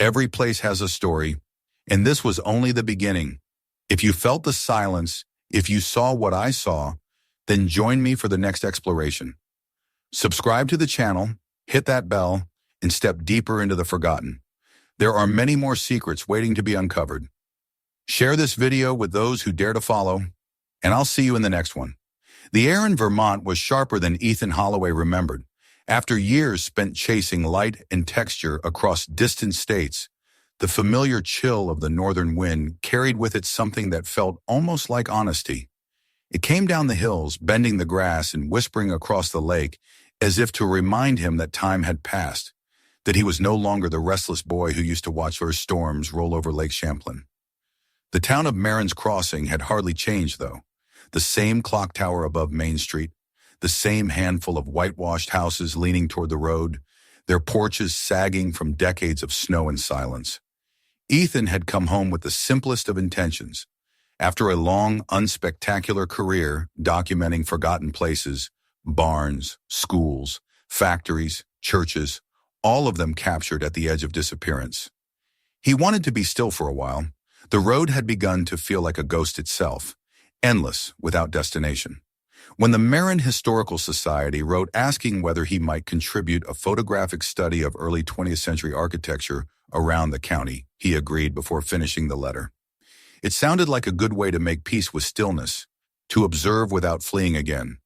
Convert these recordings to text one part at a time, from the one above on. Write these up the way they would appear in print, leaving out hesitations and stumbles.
Every place has a story, and this was only the beginning. If you felt the silence, if you saw what I saw, then join me for the next exploration. Subscribe to the channel, hit that bell, and step deeper into the forgotten. There are many more secrets waiting to be uncovered. Share this video with those who dare to follow, and I'll see you in the next one. The air in Vermont was sharper than Ethan Holloway remembered. After years spent chasing light and texture across distant states, the familiar chill of the northern wind carried with it something that felt almost like honesty. It came down the hills, bending the grass and whispering across the lake, as if to remind him that time had passed, that he was no longer the restless boy who used to watch first storms roll over Lake Champlain. The town of Marin's Crossing had hardly changed, though. The same clock tower above Main Street, the same handful of whitewashed houses leaning toward the road, their porches sagging from decades of snow and silence. Ethan had come home with the simplest of intentions. After a long, unspectacular career documenting forgotten places, barns, schools, factories, churches, all of them captured at the edge of disappearance. He wanted to be still for a while. The road had begun to feel like a ghost itself, endless without destination. When the Marin Historical Society wrote asking whether he might contribute a photographic study of early 20th century architecture around the county, he agreed before finishing the letter. It sounded like a good way to make peace with stillness, to observe without fleeing again.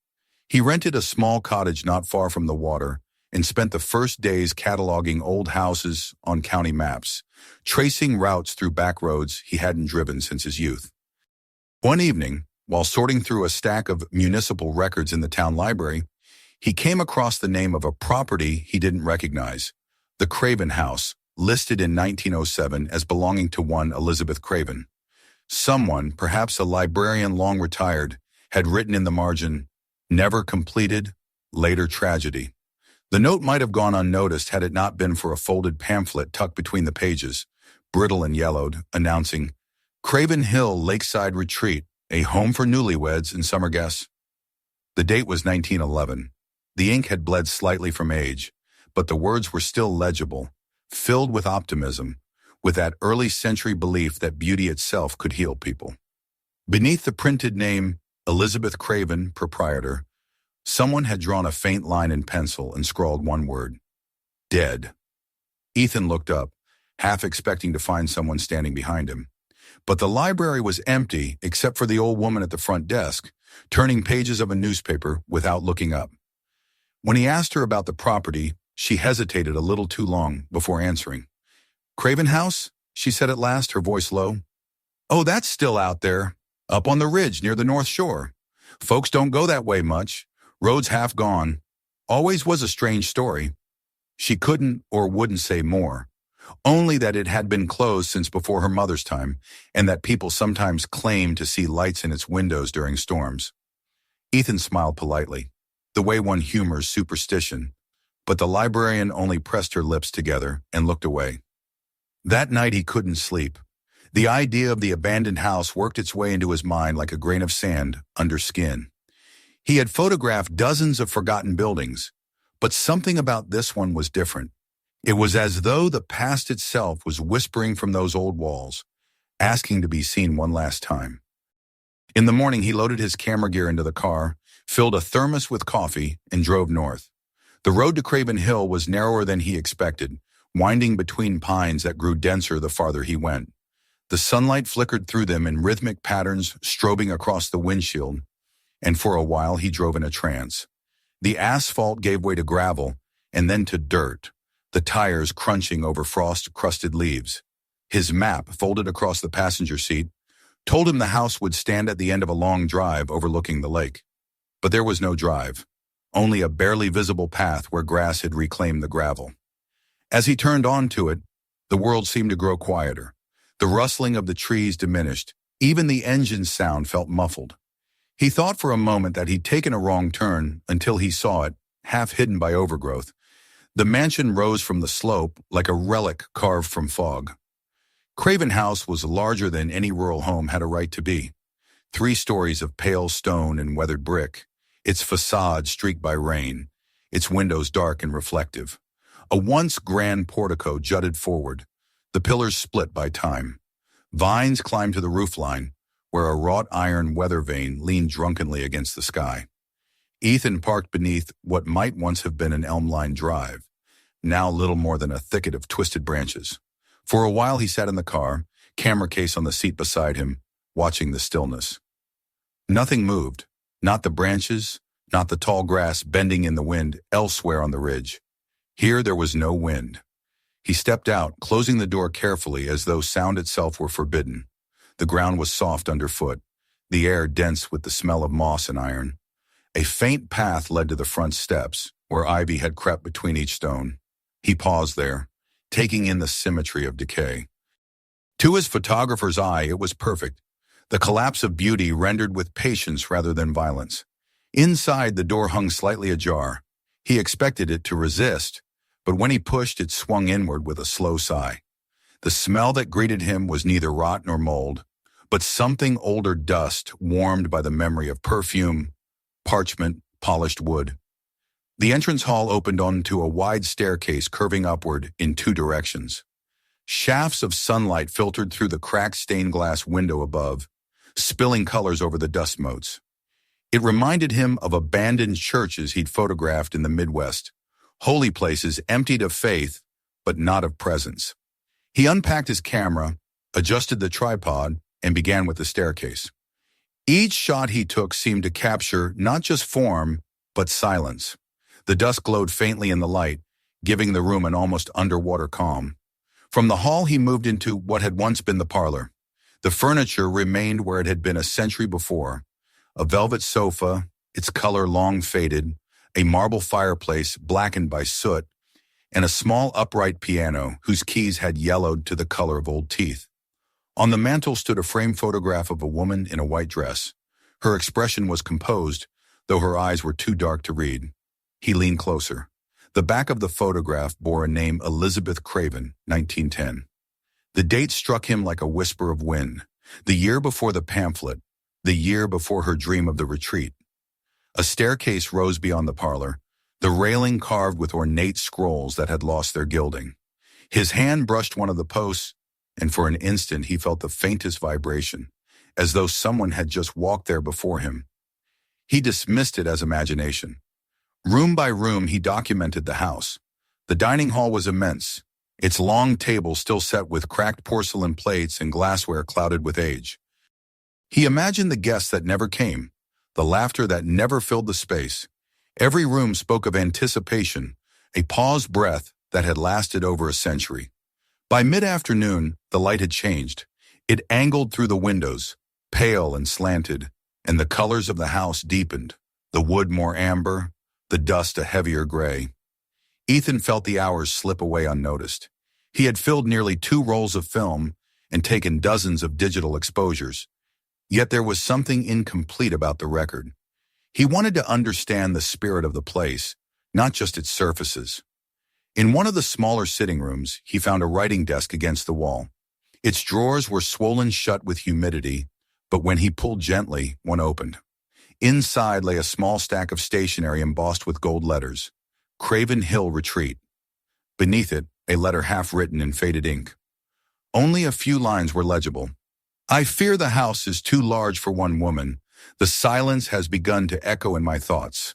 He rented a small cottage not far from the water and spent the first days cataloging old houses on county maps, tracing routes through back roads he hadn't driven since his youth. One evening, while sorting through a stack of municipal records in the town library, he came across the name of a property he didn't recognize, the Craven House, listed in 1907 as belonging to one Elizabeth Craven. Someone, perhaps a librarian long retired, had written in the margin, "Never completed, later tragedy." The note might have gone unnoticed had it not been for a folded pamphlet tucked between the pages, brittle and yellowed, announcing, "Craven Hill Lakeside Retreat, a home for newlyweds and summer guests." The date was 1911. The ink had bled slightly from age, but the words were still legible, filled with optimism, with that early century belief that beauty itself could heal people. Beneath the printed name, Elizabeth Craven, proprietor, someone had drawn a faint line in pencil and scrawled one word, "Dead." Ethan looked up, half expecting to find someone standing behind him. But the library was empty except for the old woman at the front desk, turning pages of a newspaper without looking up. When he asked her about the property, she hesitated a little too long before answering. "Craven House?" she said at last, her voice low. "Oh, that's still out there, up on the ridge near the North Shore. Folks don't go that way much. Road's half gone. Always was a strange story." She couldn't or wouldn't say more, only that it had been closed since before her mother's time, and that people sometimes claimed to see lights in its windows during storms. Ethan smiled politely, the way one humors superstition, but the librarian only pressed her lips together and looked away. That night he couldn't sleep. The idea of the abandoned house worked its way into his mind like a grain of sand under skin. He had photographed dozens of forgotten buildings, but something about this one was different. It was as though the past itself was whispering from those old walls, asking to be seen one last time. In the morning, he loaded his camera gear into the car, filled a thermos with coffee, and drove north. The road to Craven Hill was narrower than he expected, winding between pines that grew denser the farther he went. The sunlight flickered through them in rhythmic patterns, strobing across the windshield, and for a while he drove in a trance. The asphalt gave way to gravel, and then to dirt, the tires crunching over frost-crusted leaves. His map, folded across the passenger seat, told him the house would stand at the end of a long drive overlooking the lake. But there was no drive, only a barely visible path where grass had reclaimed the gravel. As he turned onto it, the world seemed to grow quieter. The rustling of the trees diminished. Even the engine's sound felt muffled. He thought for a moment that he'd taken a wrong turn until he saw it, half hidden by overgrowth. The mansion rose from the slope like a relic carved from fog. Craven House was larger than any rural home had a right to be. 3 stories of pale stone and weathered brick, its facade streaked by rain, its windows dark and reflective. A once grand portico jutted forward, The pillars split by time. Vines climbed to the roofline, where a wrought iron weather vane leaned drunkenly against the sky. Ethan parked beneath what might once have been an elm-lined drive, now little more than a thicket of twisted branches. For a while he sat in the car, camera case on the seat beside him, watching the stillness. Nothing moved, not the branches, not the tall grass bending in the wind elsewhere on the ridge. Here there was no wind. He stepped out, closing the door carefully as though sound itself were forbidden. The ground was soft underfoot, the air dense with the smell of moss and iron. A faint path led to the front steps, where ivy had crept between each stone. He paused there, taking in the symmetry of decay. To his photographer's eye, it was perfect, the collapse of beauty rendered with patience rather than violence. Inside, the door hung slightly ajar. He expected it to resist, but when he pushed, it swung inward with a slow sigh. The smell that greeted him was neither rot nor mold, but something older dust warmed by the memory of perfume, parchment, polished wood. The entrance hall opened onto a wide staircase curving upward in two directions. Shafts of sunlight filtered through the cracked stained glass window above, spilling colors over the dust motes. It reminded him of abandoned churches he'd photographed in the Midwest, holy places emptied of faith, but not of presence. He unpacked his camera, adjusted the tripod, and began with the staircase. Each shot he took seemed to capture not just form, but silence. The dust glowed faintly in the light, giving the room an almost underwater calm. From the hall he moved into what had once been the parlor. The furniture remained where it had been a century before. A velvet sofa, its color long faded, a marble fireplace blackened by soot, and a small upright piano whose keys had yellowed to the color of old teeth. On the mantel stood a framed photograph of a woman in a white dress. Her expression was composed, though her eyes were too dark to read. He leaned closer. The back of the photograph bore a name, Elizabeth Craven, 1910. The date struck him like a whisper of wind. The year before the pamphlet, the year before her dream of the retreat. A staircase rose beyond the parlor, the railing carved with ornate scrolls that had lost their gilding. His hand brushed one of the posts, and for an instant he felt the faintest vibration, as though someone had just walked there before him. He dismissed it as imagination. Room by room he documented the house. The dining hall was immense, its long table still set with cracked porcelain plates and glassware clouded with age. He imagined the guests that never came, the laughter that never filled the space. Every room spoke of anticipation, a paused breath that had lasted over a century. By mid-afternoon, the light had changed. It angled through the windows, pale and slanted, and the colors of the house deepened, the wood more amber, the dust a heavier gray. Ethan felt the hours slip away unnoticed. He had filled nearly 2 rolls of film and taken dozens of digital exposures. Yet there was something incomplete about the record. He wanted to understand the spirit of the place, not just its surfaces. In one of the smaller sitting rooms, he found a writing desk against the wall. Its drawers were swollen shut with humidity, but when he pulled gently, one opened. Inside lay a small stack of stationery embossed with gold letters, Craven Hill Retreat. Beneath it, a letter half-written in faded ink. Only a few lines were legible. I fear the house is too large for one woman. The silence has begun to echo in my thoughts.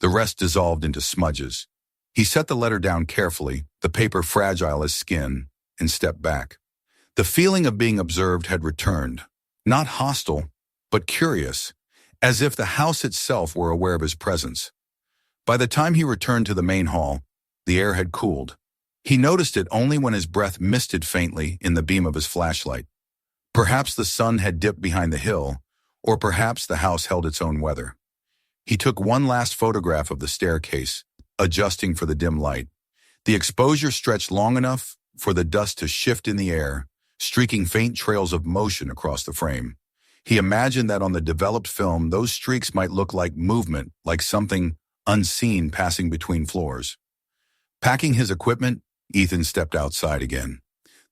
The rest dissolved into smudges. He set the letter down carefully, the paper fragile as skin, and stepped back. The feeling of being observed had returned, not hostile, but curious, as if the house itself were aware of his presence. By the time he returned to the main hall, the air had cooled. He noticed it only when his breath misted faintly in the beam of his flashlight. Perhaps the sun had dipped behind the hill, or perhaps the house held its own weather. He took one last photograph of the staircase, adjusting for the dim light. The exposure stretched long enough for the dust to shift in the air, streaking faint trails of motion across the frame. He imagined that on the developed film, those streaks might look like movement, like something unseen passing between floors. Packing his equipment, Ethan stepped outside again.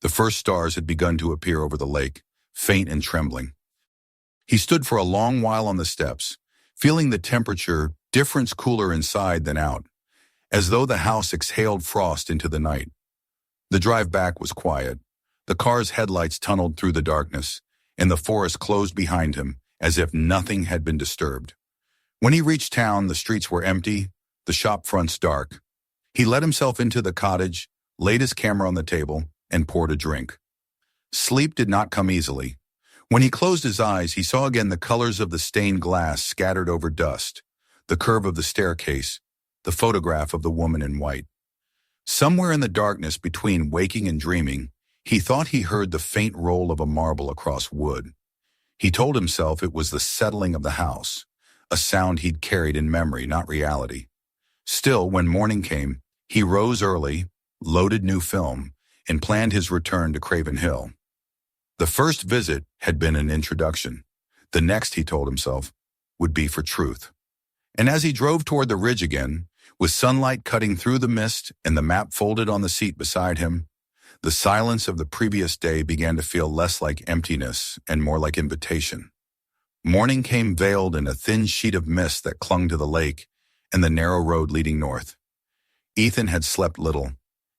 The first stars had begun to appear over the lake, faint and trembling. He stood for a long while on the steps, feeling the temperature difference cooler inside than out, as though the house exhaled frost into the night. The drive back was quiet. The car's headlights tunneled through the darkness, and the forest closed behind him as if nothing had been disturbed. When he reached town, the streets were empty, the shop fronts dark. He let himself into the cottage, laid his camera on the table, and poured a drink. Sleep did not come easily. When he closed his eyes, he saw again the colors of the stained glass scattered over dust, the curve of the staircase, the photograph of the woman in white. Somewhere in the darkness between waking and dreaming, he thought he heard the faint roll of a marble across wood. He told himself it was the settling of the house, a sound he'd carried in memory, not reality. Still, when morning came, he rose early, loaded new film, and planned his return to Craven Hill. The first visit had been an introduction. The next, he told himself, would be for truth. And as he drove toward the ridge again, with sunlight cutting through the mist and the map folded on the seat beside him, the silence of the previous day began to feel less like emptiness and more like invitation. Morning came veiled in a thin sheet of mist that clung to the lake and the narrow road leading north. Ethan had slept little,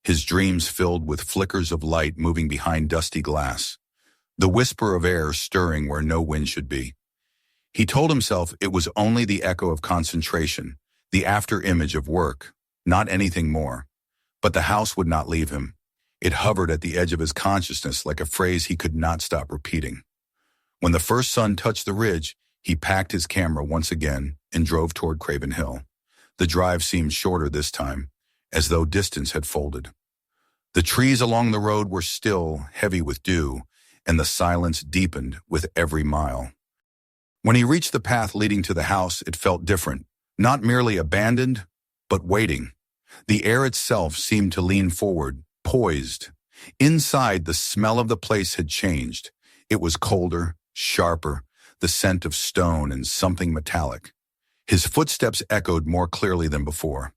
his dreams filled with flickers of light moving behind dusty glass, the whisper of air stirring where no wind should be. He told himself it was only the echo of concentration, the after-image of work, not anything more. But the house would not leave him. It hovered at the edge of his consciousness like a phrase he could not stop repeating. When the first sun touched the ridge, he packed his camera once again and drove toward Craven Hill. The drive seemed shorter this time, as though distance had folded. The trees along the road were still, heavy with dew, and the silence deepened with every mile. When he reached the path leading to the house, it felt different, not merely abandoned, but waiting. The air itself seemed to lean forward, poised. Inside, the smell of the place had changed. It was colder, sharper, the scent of stone and something metallic. His footsteps echoed more clearly than before.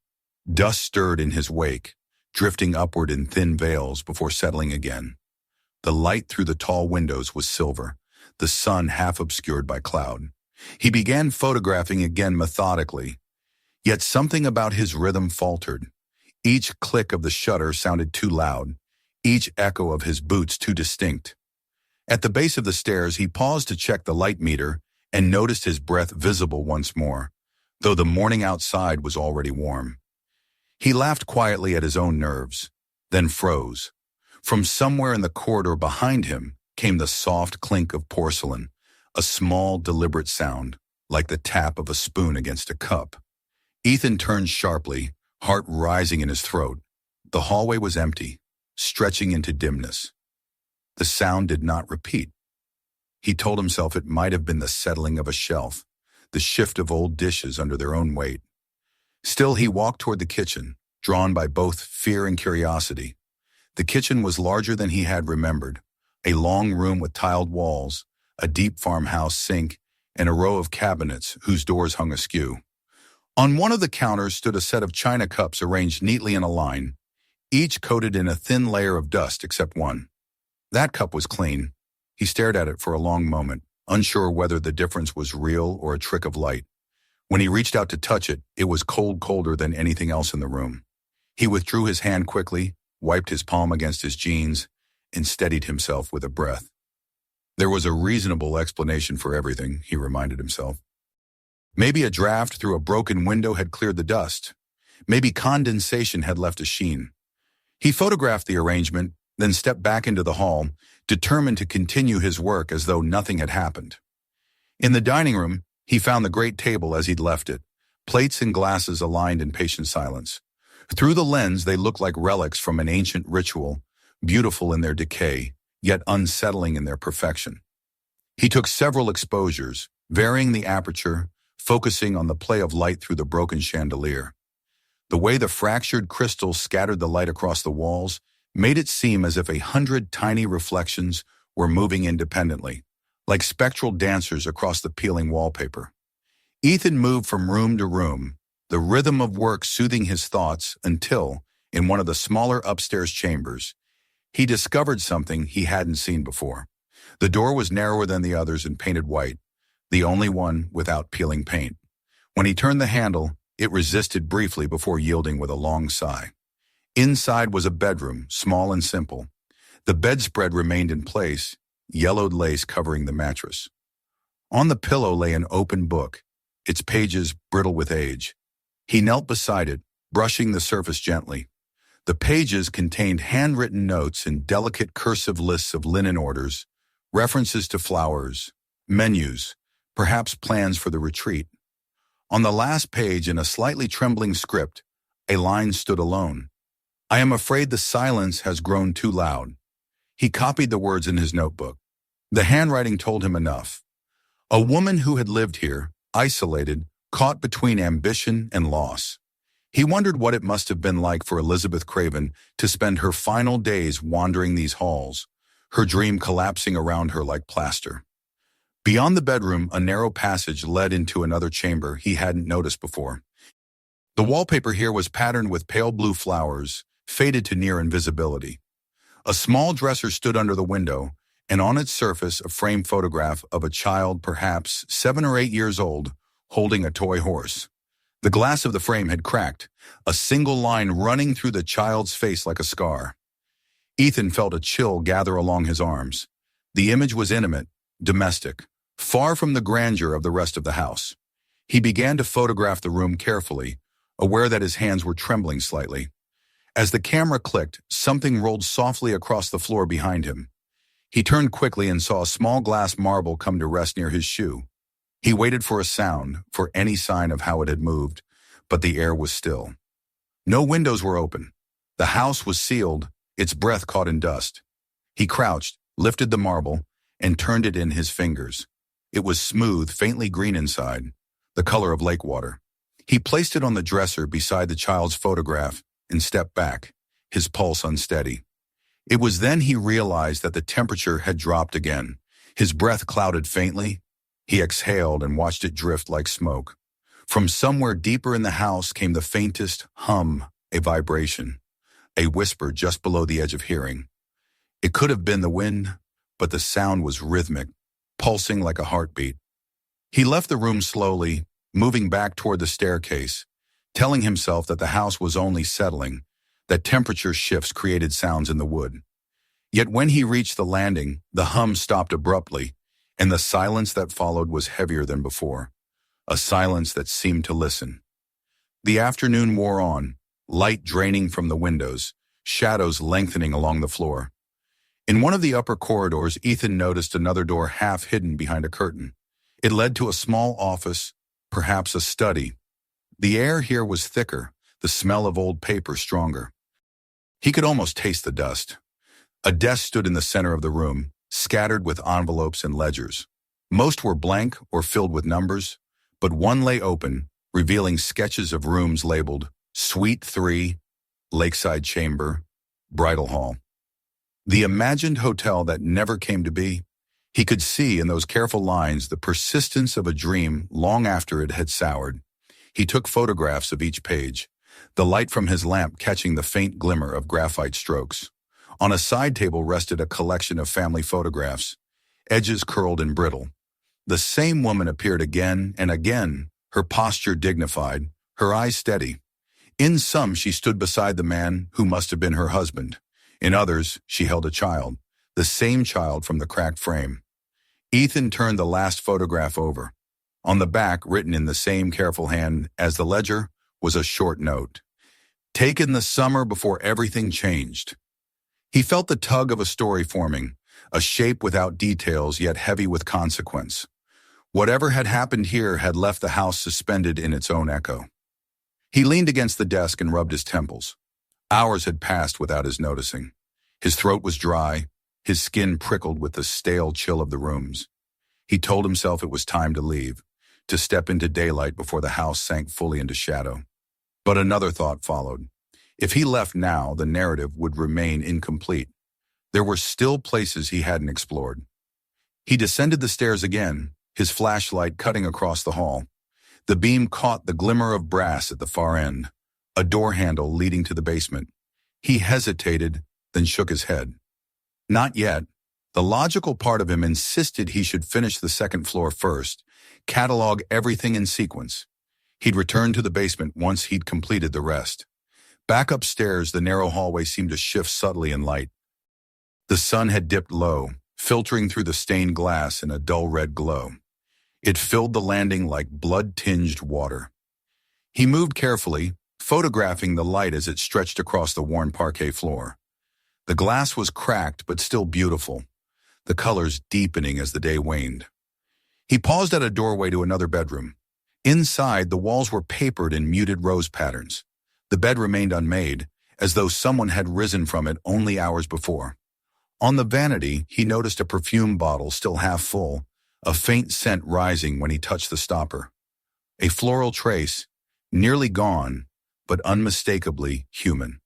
Dust stirred in his wake, drifting upward in thin veils before settling again. The light through the tall windows was silver, the sun half obscured by cloud. He began photographing again methodically, yet something about his rhythm faltered. Each click of the shutter sounded too loud, each echo of his boots too distinct. At the base of the stairs, he paused to check the light meter and noticed his breath visible once more, though the morning outside was already warm. He laughed quietly at his own nerves, then froze. From somewhere in the corridor behind him came the soft clink of porcelain, a small, deliberate sound, like the tap of a spoon against a cup. Ethan turned sharply, heart rising in his throat. The hallway was empty, stretching into dimness. The sound did not repeat. He told himself it might have been the settling of a shelf, the shift of old dishes under their own weight. Still, he walked toward the kitchen, drawn by both fear and curiosity. The kitchen was larger than he had remembered, a long room with tiled walls, a deep farmhouse sink, and a row of cabinets whose doors hung askew. On one of the counters stood a set of china cups arranged neatly in a line, each coated in a thin layer of dust except one. That cup was clean. He stared at it for a long moment, unsure whether the difference was real or a trick of light. When he reached out to touch it, it was colder than anything else in the room. He withdrew his hand quickly, wiped his palm against his jeans, and steadied himself with a breath. There was a reasonable explanation for everything, he reminded himself. Maybe a draft through a broken window had cleared the dust. Maybe condensation had left a sheen. He photographed the arrangement, then stepped back into the hall, determined to continue his work as though nothing had happened. In the dining room, he found the great table as he'd left it, plates and glasses aligned in patient silence. Through the lens, they looked like relics from an ancient ritual, beautiful in their decay, yet unsettling in their perfection. He took several exposures, varying the aperture, focusing on the play of light through the broken chandelier. The way the fractured crystals scattered the light across the walls made it seem as if 100 tiny reflections were moving independently, like spectral dancers across the peeling wallpaper. Ethan moved from room to room, the rhythm of work soothing his thoughts until, in one of the smaller upstairs chambers, he discovered something he hadn't seen before. The door was narrower than the others and painted white, the only one without peeling paint. When he turned the handle, it resisted briefly before yielding with a long sigh. Inside was a bedroom, small and simple. The bedspread remained in place, yellowed lace covering the mattress. On the pillow lay an open book, its pages brittle with age. He knelt beside it, brushing the surface gently. The pages contained handwritten notes and delicate cursive lists of linen orders, references to flowers, menus, perhaps plans for the retreat. On the last page, in a slightly trembling script, a line stood alone. "I am afraid the silence has grown too loud." He copied the words in his notebook. The handwriting told him enough. A woman who had lived here, isolated, caught between ambition and loss. He wondered what it must have been like for Elizabeth Craven to spend her final days wandering these halls, her dream collapsing around her like plaster. Beyond the bedroom, a narrow passage led into another chamber he hadn't noticed before. The wallpaper here was patterned with pale blue flowers, faded to near invisibility. A small dresser stood under the window, and on its surface a framed photograph of a child, perhaps 7 or 8 years old, holding a toy horse. The glass of the frame had cracked, a single line running through the child's face like a scar. Ethan felt a chill gather along his arms. The image was intimate, domestic, far from the grandeur of the rest of the house. He began to photograph the room carefully, aware that his hands were trembling slightly. As the camera clicked, something rolled softly across the floor behind him. He turned quickly and saw a small glass marble come to rest near his shoe. He waited for a sound, for any sign of how it had moved, but the air was still. No windows were open. The house was sealed, its breath caught in dust. He crouched, lifted the marble, and turned it in his fingers. It was smooth, faintly green inside, the color of lake water. He placed it on the dresser beside the child's photograph and stepped back, his pulse unsteady. It was then he realized that the temperature had dropped again. His breath clouded faintly. He exhaled and watched it drift like smoke. From somewhere deeper in the house came the faintest hum, a vibration, a whisper just below the edge of hearing. It could have been the wind, but the sound was rhythmic, pulsing like a heartbeat. He left the room slowly, moving back toward the staircase, telling himself that the house was only settling, that temperature shifts created sounds in the wood. Yet when he reached the landing, the hum stopped abruptly, and the silence that followed was heavier than before, a silence that seemed to listen. The afternoon wore on, light draining from the windows, shadows lengthening along the floor. In one of the upper corridors, Ethan noticed another door half hidden behind a curtain. It led to a small office, perhaps a study. The air here was thicker, the smell of old paper stronger. He could almost taste the dust. A desk stood in the center of the room, scattered with envelopes and ledgers. Most were blank or filled with numbers, but one lay open, revealing sketches of rooms labeled Suite 3, Lakeside Chamber, Bridal Hall. The imagined hotel that never came to be. He could see in those careful lines the persistence of a dream long after it had soured. He took photographs of each page, the light from his lamp catching the faint glimmer of graphite strokes. On a side table rested a collection of family photographs, edges curled and brittle. The same woman appeared again and again, her posture dignified, her eyes steady. In some, she stood beside the man who must have been her husband. In others, she held a child, the same child from the cracked frame. Ethan turned the last photograph over. On the back, written in the same careful hand as the ledger, was a short note. Taken the summer before everything changed. He felt the tug of a story forming, a shape without details yet heavy with consequence. Whatever had happened here had left the house suspended in its own echo. He leaned against the desk and rubbed his temples. Hours had passed without his noticing. His throat was dry, his skin prickled with the stale chill of the rooms. He told himself it was time to leave, to step into daylight before the house sank fully into shadow. But another thought followed. If he left now, the narrative would remain incomplete. There were still places he hadn't explored. He descended the stairs again, his flashlight cutting across the hall. The beam caught the glimmer of brass at the far end, a door handle leading to the basement. He hesitated, then shook his head. Not yet. The logical part of him insisted he should finish the second floor first, catalog everything in sequence. He'd return to the basement once he'd completed the rest. Back upstairs, the narrow hallway seemed to shift subtly in light. The sun had dipped low, filtering through the stained glass in a dull red glow. It filled the landing like blood-tinged water. He moved carefully, photographing the light as it stretched across the worn parquet floor. The glass was cracked but still beautiful, the colors deepening as the day waned. He paused at a doorway to another bedroom. Inside, the walls were papered in muted rose patterns. The bed remained unmade, as though someone had risen from it only hours before. On the vanity, he noticed a perfume bottle still half full, a faint scent rising when he touched the stopper. A floral trace, nearly gone, but unmistakably human.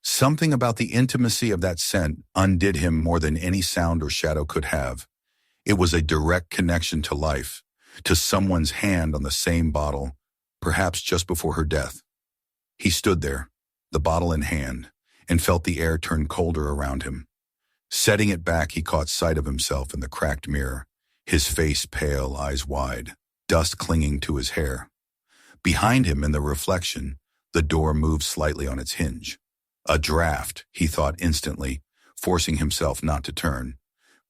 Something about the intimacy of that scent undid him more than any sound or shadow could have. It was a direct connection to life, to someone's hand on the same bottle, perhaps just before her death. He stood there, the bottle in hand, and felt the air turn colder around him. Setting it back, he caught sight of himself in the cracked mirror, his face pale, eyes wide, dust clinging to his hair. Behind him in the reflection, the door moved slightly on its hinge. A draft, he thought instantly, forcing himself not to turn.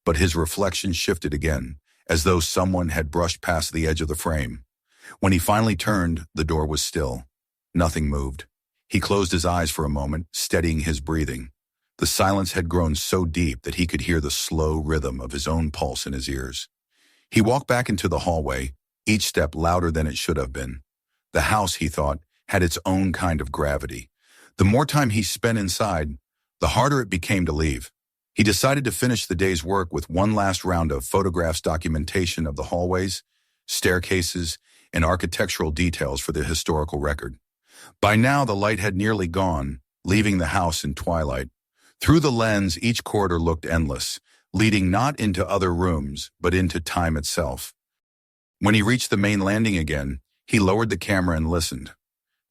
But his reflection shifted again, as though someone had brushed past the edge of the frame. When he finally turned, the door was still. Nothing moved. He closed his eyes for a moment, steadying his breathing. The silence had grown so deep that he could hear the slow rhythm of his own pulse in his ears. He walked back into the hallway, each step louder than it should have been. The house, he thought, had its own kind of gravity. The more time he spent inside, the harder it became to leave. He decided to finish the day's work with one last round of photographs documentation of the hallways, staircases, and architectural details for the historical record. By now, the light had nearly gone, leaving the house in twilight. Through the lens, each corridor looked endless, leading not into other rooms, but into time itself. When he reached the main landing again, he lowered the camera and listened.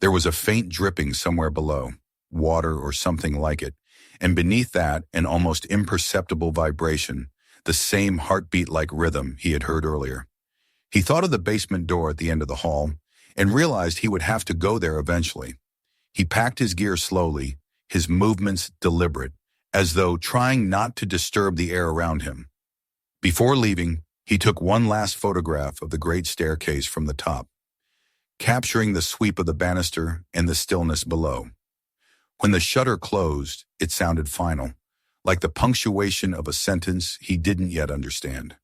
There was a faint dripping somewhere below, water or something like it, and beneath that, an almost imperceptible vibration, the same heartbeat-like rhythm he had heard earlier. He thought of the basement door at the end of the hall and realized he would have to go there eventually. He packed his gear slowly, his movements deliberate, as though trying not to disturb the air around him. Before leaving, he took one last photograph of the great staircase from the top, capturing the sweep of the banister and the stillness below. When the shutter closed, it sounded final, like the punctuation of a sentence he didn't yet understand.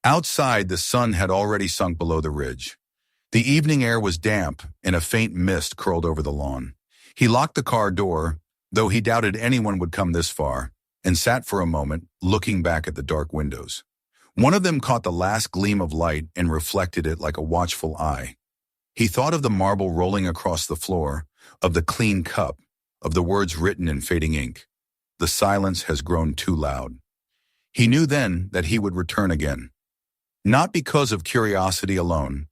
Outside, the sun had already sunk below the ridge. The evening air was damp, and a faint mist curled over the lawn. He locked the car door, though he doubted anyone would come this far, and sat for a moment, looking back at the dark windows. One of them caught the last gleam of light and reflected it like a watchful eye. He thought of the marble rolling across the floor, of the clean cup, of the words written in fading ink. The silence has grown too loud. He knew then that he would return again. Not because of curiosity alone,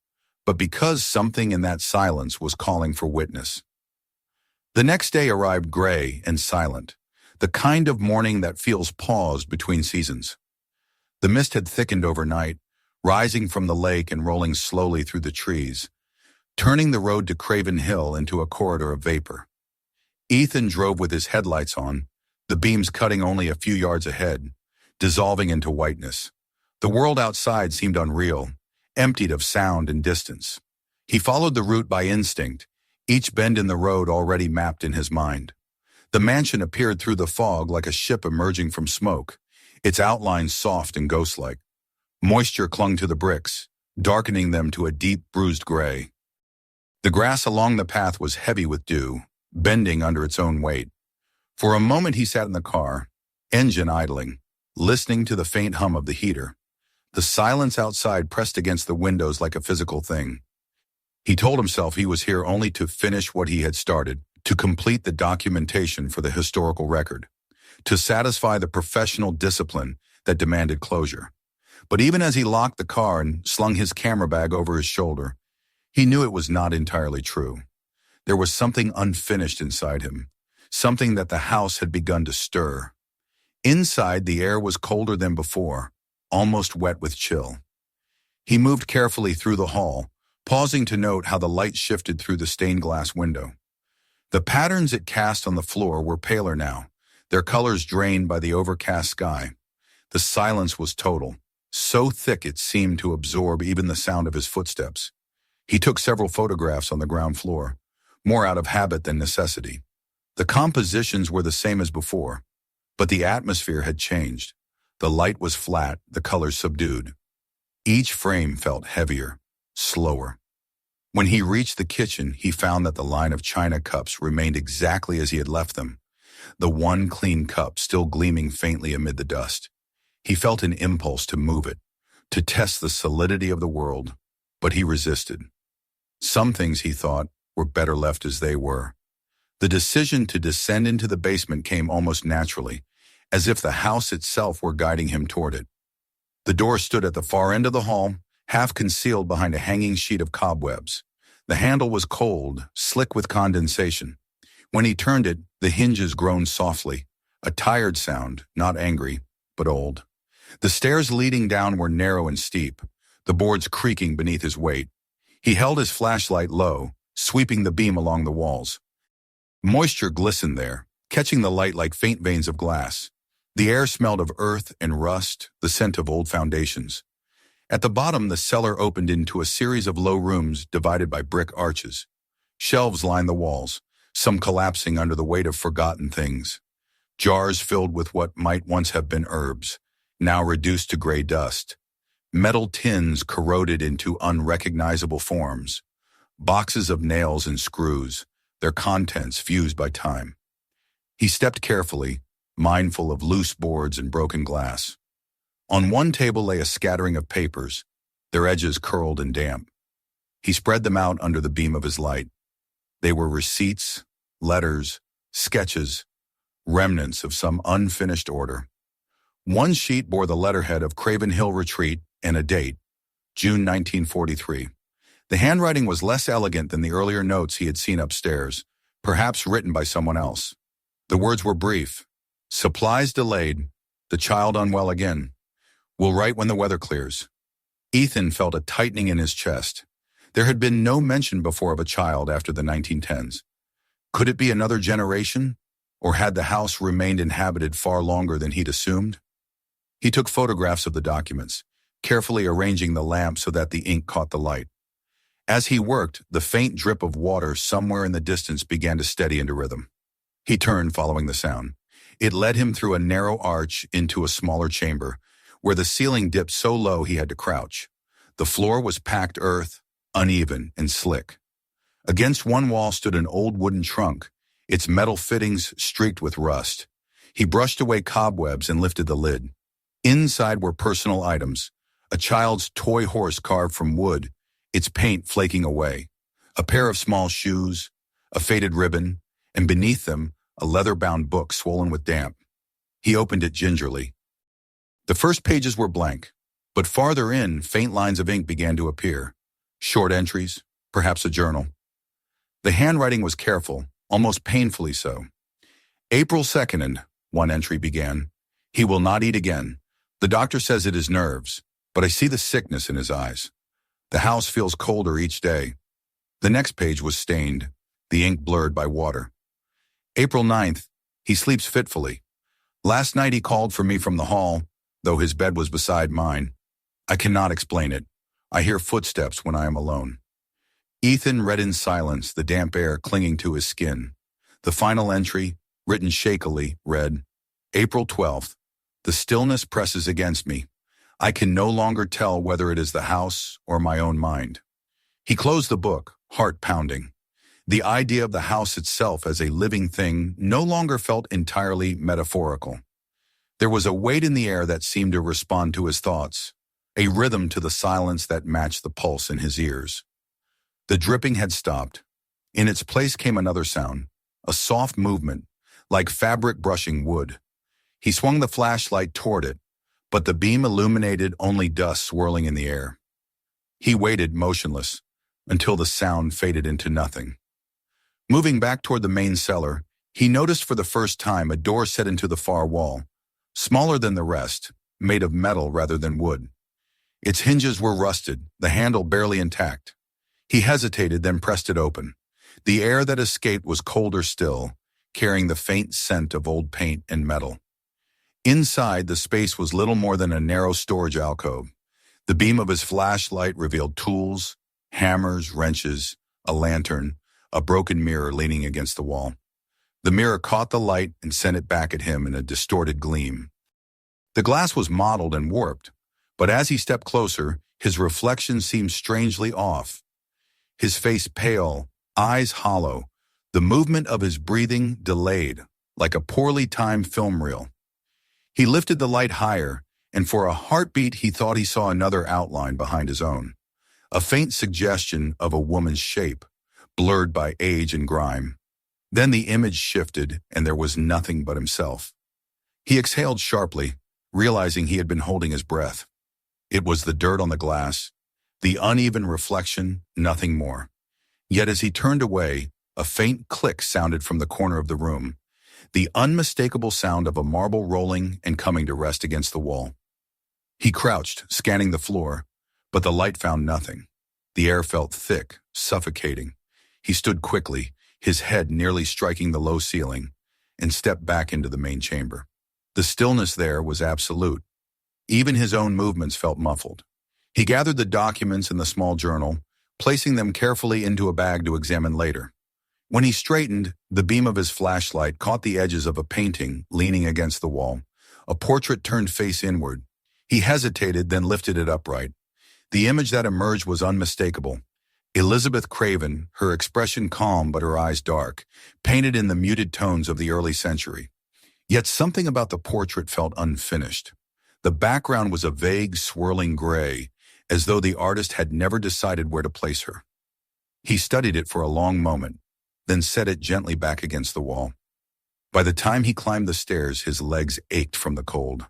but because something in that silence was calling for witness. The next day arrived gray and silent, the kind of morning that feels paused between seasons. The mist had thickened overnight, rising from the lake and rolling slowly through the trees, turning the road to Craven Hill into a corridor of vapor. Ethan drove with his headlights on, the beams cutting only a few yards ahead, dissolving into whiteness. The world outside seemed unreal, emptied of sound and distance. He followed the route by instinct, each bend in the road already mapped in his mind. The mansion appeared through the fog like a ship emerging from smoke, its outlines soft and ghostlike. Moisture clung to the bricks, darkening them to a deep, bruised gray. The grass along the path was heavy with dew, bending under its own weight. For a moment he sat in the car, engine idling, listening to the faint hum of the heater. The silence outside pressed against the windows like a physical thing. He told himself he was here only to finish what he had started, to complete the documentation for the historical record, to satisfy the professional discipline that demanded closure. But even as he locked the car and slung his camera bag over his shoulder, he knew it was not entirely true. There was something unfinished inside him, something that the house had begun to stir. Inside, the air was colder than before, almost wet with chill. He moved carefully through the hall, pausing to note how the light shifted through the stained glass window. The patterns it cast on the floor were paler now, their colors drained by the overcast sky. The silence was total, so thick it seemed to absorb even the sound of his footsteps. He took several photographs on the ground floor, more out of habit than necessity. The compositions were the same as before, but the atmosphere had changed. The light was flat, the colors subdued. Each frame felt heavier, slower. When he reached the kitchen, he found that the line of china cups remained exactly as he had left them, the one clean cup still gleaming faintly amid the dust. He felt an impulse to move it, to test the solidity of the world, but he resisted. Some things, he thought, were better left as they were. The decision to descend into the basement came almost naturally, as if the house itself were guiding him toward it. The door stood at the far end of the hall, half concealed behind a hanging sheet of cobwebs. The handle was cold, slick with condensation. When he turned it, the hinges groaned softly, a tired sound, not angry, but old. The stairs leading down were narrow and steep, the boards creaking beneath his weight. He held his flashlight low, sweeping the beam along the walls. Moisture glistened there, catching the light like faint veins of glass. The air smelled of earth and rust, the scent of old foundations. At the bottom, the cellar opened into a series of low rooms divided by brick arches. Shelves lined the walls, some collapsing under the weight of forgotten things. Jars filled with what might once have been herbs, now reduced to gray dust. Metal tins corroded into unrecognizable forms. Boxes of nails and screws, their contents fused by time. He stepped carefully, mindful of loose boards and broken glass. On one table lay a scattering of papers, their edges curled and damp. He spread them out under the beam of his light. They were receipts, letters, sketches, remnants of some unfinished order. One sheet bore the letterhead of Craven Hill Retreat and a date, June 1943. The handwriting was less elegant than the earlier notes he had seen upstairs, perhaps written by someone else. The words were brief. Supplies delayed. The child unwell again. Will write when the weather clears. Ethan felt a tightening in his chest. There had been no mention before of a child after the 1910s. Could it be another generation? Or had the house remained inhabited far longer than he'd assumed? He took photographs of the documents, carefully arranging the lamp so that the ink caught the light. As he worked, the faint drip of water somewhere in the distance began to steady into rhythm. He turned, following the sound. It led him through a narrow arch into a smaller chamber, where the ceiling dipped so low he had to crouch. The floor was packed earth, uneven and slick. Against one wall stood an old wooden trunk, its metal fittings streaked with rust. He brushed away cobwebs and lifted the lid. Inside were personal items, a child's toy horse carved from wood, its paint flaking away, a pair of small shoes, a faded ribbon, and beneath them, a leather-bound book swollen with damp. He opened it gingerly. The first pages were blank, but farther in, faint lines of ink began to appear. Short entries, perhaps a journal. The handwriting was careful, almost painfully so. April 2nd, one entry began. He will not eat again. The doctor says it is nerves, but I see the sickness in his eyes. The house feels colder each day. The next page was stained, the ink blurred by water. April 9th, he sleeps fitfully. Last night he called for me from the hall, though his bed was beside mine. I cannot explain it. I hear footsteps when I am alone. Ethan read in silence, the damp air clinging to his skin. The final entry, written shakily, read, April 12th. The stillness presses against me. I can no longer tell whether it is the house or my own mind. He closed the book, heart pounding. The idea of the house itself as a living thing no longer felt entirely metaphorical. There was a weight in the air that seemed to respond to his thoughts, a rhythm to the silence that matched the pulse in his ears. The dripping had stopped. In its place came another sound, a soft movement, like fabric brushing wood. He swung the flashlight toward it, but the beam illuminated only dust swirling in the air. He waited motionless until the sound faded into nothing. Moving back toward the main cellar, he noticed for the first time a door set into the far wall, smaller than the rest, made of metal rather than wood. Its hinges were rusted, the handle barely intact. He hesitated, then pressed it open. The air that escaped was colder still, carrying the faint scent of old paint and metal. Inside, the space was little more than a narrow storage alcove. The beam of his flashlight revealed tools, hammers, wrenches, a lantern, a broken mirror leaning against the wall. The mirror caught the light and sent it back at him in a distorted gleam. The glass was mottled and warped, but as he stepped closer, his reflection seemed strangely off. His face pale, eyes hollow, the movement of his breathing delayed, like a poorly timed film reel. He lifted the light higher, and for a heartbeat he thought he saw another outline behind his own, a faint suggestion of a woman's shape, blurred by age and grime. Then the image shifted, and there was nothing but himself. He exhaled sharply, realizing he had been holding his breath. It was the dirt on the glass, the uneven reflection, nothing more. Yet as he turned away, a faint click sounded from the corner of the room, the unmistakable sound of a marble rolling and coming to rest against the wall. He crouched, scanning the floor, but the light found nothing. The air felt thick, suffocating. He stood quickly, his head nearly striking the low ceiling, and stepped back into the main chamber. The stillness there was absolute. Even his own movements felt muffled. He gathered the documents in the small journal, placing them carefully into a bag to examine later. When he straightened, the beam of his flashlight caught the edges of a painting leaning against the wall, a portrait turned face inward. He hesitated, then lifted it upright. The image that emerged was unmistakable. Elizabeth Craven, her expression calm but her eyes dark, painted in the muted tones of the early century. Yet something about the portrait felt unfinished. The background was a vague, swirling gray, as though the artist had never decided where to place her. He studied it for a long moment, then set it gently back against the wall. By the time he climbed the stairs, his legs ached from the cold.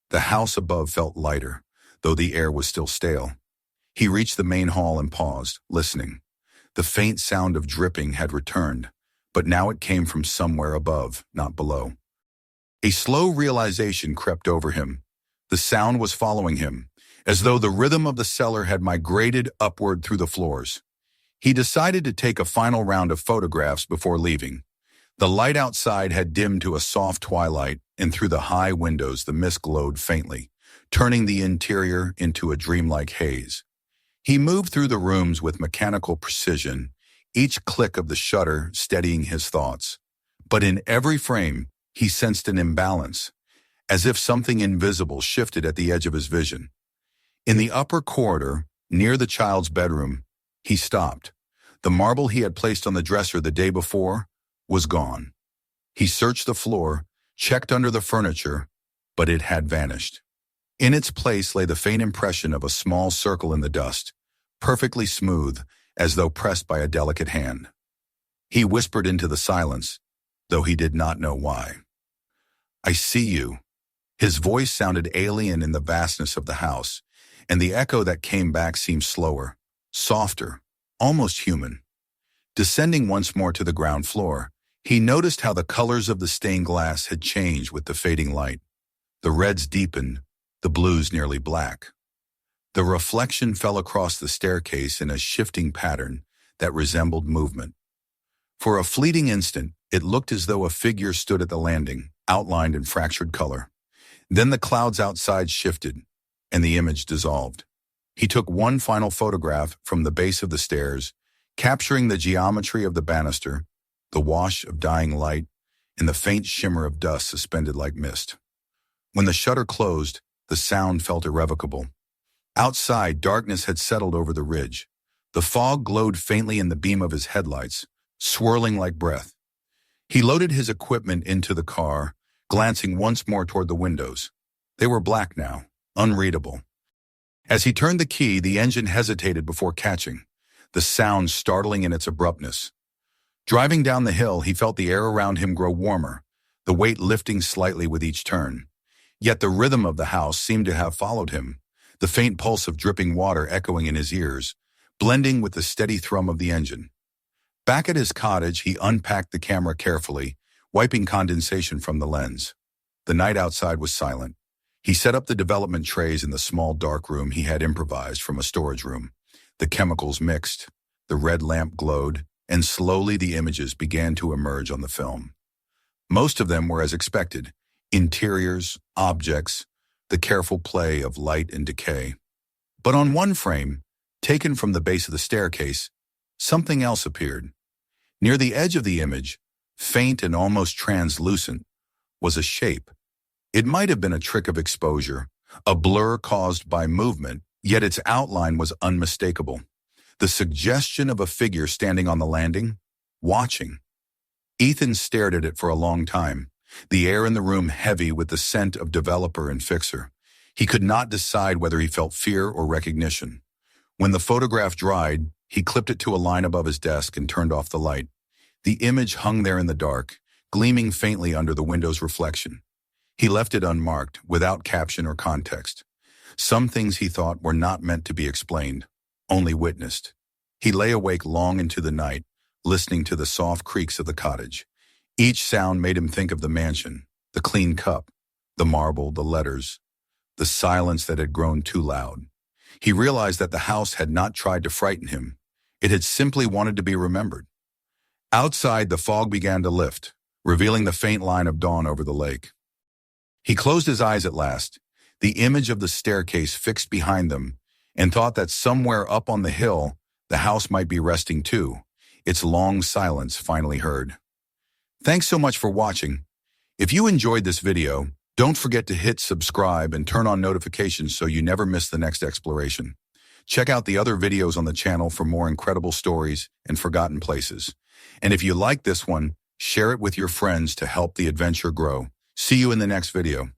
The house above felt lighter, though the air was still stale. He reached the main hall and paused, listening. The faint sound of dripping had returned, but now it came from somewhere above, not below. A slow realization crept over him. The sound was following him, as though the rhythm of the cellar had migrated upward through the floors. He decided to take a final round of photographs before leaving. The light outside had dimmed to a soft twilight, and through the high windows the mist glowed faintly, turning the interior into a dreamlike haze. He moved through the rooms with mechanical precision, each click of the shutter steadying his thoughts. But in every frame, he sensed an imbalance, as if something invisible shifted at the edge of his vision. In the upper corridor, near the child's bedroom, he stopped. The marble he had placed on the dresser the day before was gone. He searched the floor, checked under the furniture, but it had vanished. In its place lay the faint impression of a small circle in the dust, perfectly smooth, as though pressed by a delicate hand. He whispered into the silence, though he did not know why. "I see you." His voice sounded alien in the vastness of the house, and the echo that came back seemed slower, softer, almost human. Descending once more to the ground floor, he noticed how the colors of the stained glass had changed with the fading light. The reds deepened, the blues nearly black. The reflection fell across the staircase in a shifting pattern that resembled movement. For a fleeting instant, it looked as though a figure stood at the landing, outlined in fractured color. Then the clouds outside shifted, and the image dissolved. He took one final photograph from the base of the stairs, capturing the geometry of the banister, the wash of dying light, and the faint shimmer of dust suspended like mist. When the shutter closed, the sound felt irrevocable. Outside, darkness had settled over the ridge. The fog glowed faintly in the beam of his headlights, swirling like breath. He loaded his equipment into the car, glancing once more toward the windows. They were black now, unreadable. As he turned the key, the engine hesitated before catching, the sound startling in its abruptness. Driving down the hill, he felt the air around him grow warmer, the weight lifting slightly with each turn. Yet the rhythm of the house seemed to have followed him, the faint pulse of dripping water echoing in his ears, blending with the steady thrum of the engine. Back at his cottage, he unpacked the camera carefully, wiping condensation from the lens. The night outside was silent. He set up the development trays in the small dark room he had improvised from a storage room. The chemicals mixed, the red lamp glowed, and slowly the images began to emerge on the film. Most of them were as expected: interiors, objects, the careful play of light and decay. But on one frame, taken from the base of the staircase, something else appeared. Near the edge of the image, faint and almost translucent, was a shape. It might have been a trick of exposure, a blur caused by movement, yet its outline was unmistakable. The suggestion of a figure standing on the landing, watching. Ethan stared at it for a long time, the air in the room heavy with the scent of developer and fixer. He could not decide whether he felt fear or recognition. When the photograph dried, he clipped it to a line above his desk and turned off the light. The image hung there in the dark, gleaming faintly under the window's reflection. He left it unmarked, without caption or context. Some things he thought were not meant to be explained, only witnessed. He lay awake long into the night, listening to the soft creaks of the cottage. Each sound made him think of the mansion, the clean cup, the marble, the letters, the silence that had grown too loud. He realized that the house had not tried to frighten him. It had simply wanted to be remembered. Outside, the fog began to lift, revealing the faint line of dawn over the lake. He closed his eyes at last, the image of the staircase fixed behind them, and thought that somewhere up on the hill, the house might be resting too, its long silence finally heard. Thanks so much for watching. If you enjoyed this video, don't forget to hit subscribe and turn on notifications so you never miss the next exploration. Check out the other videos on the channel for more incredible stories and forgotten places. And if you like this one, share it with your friends to help the adventure grow. See you in the next video.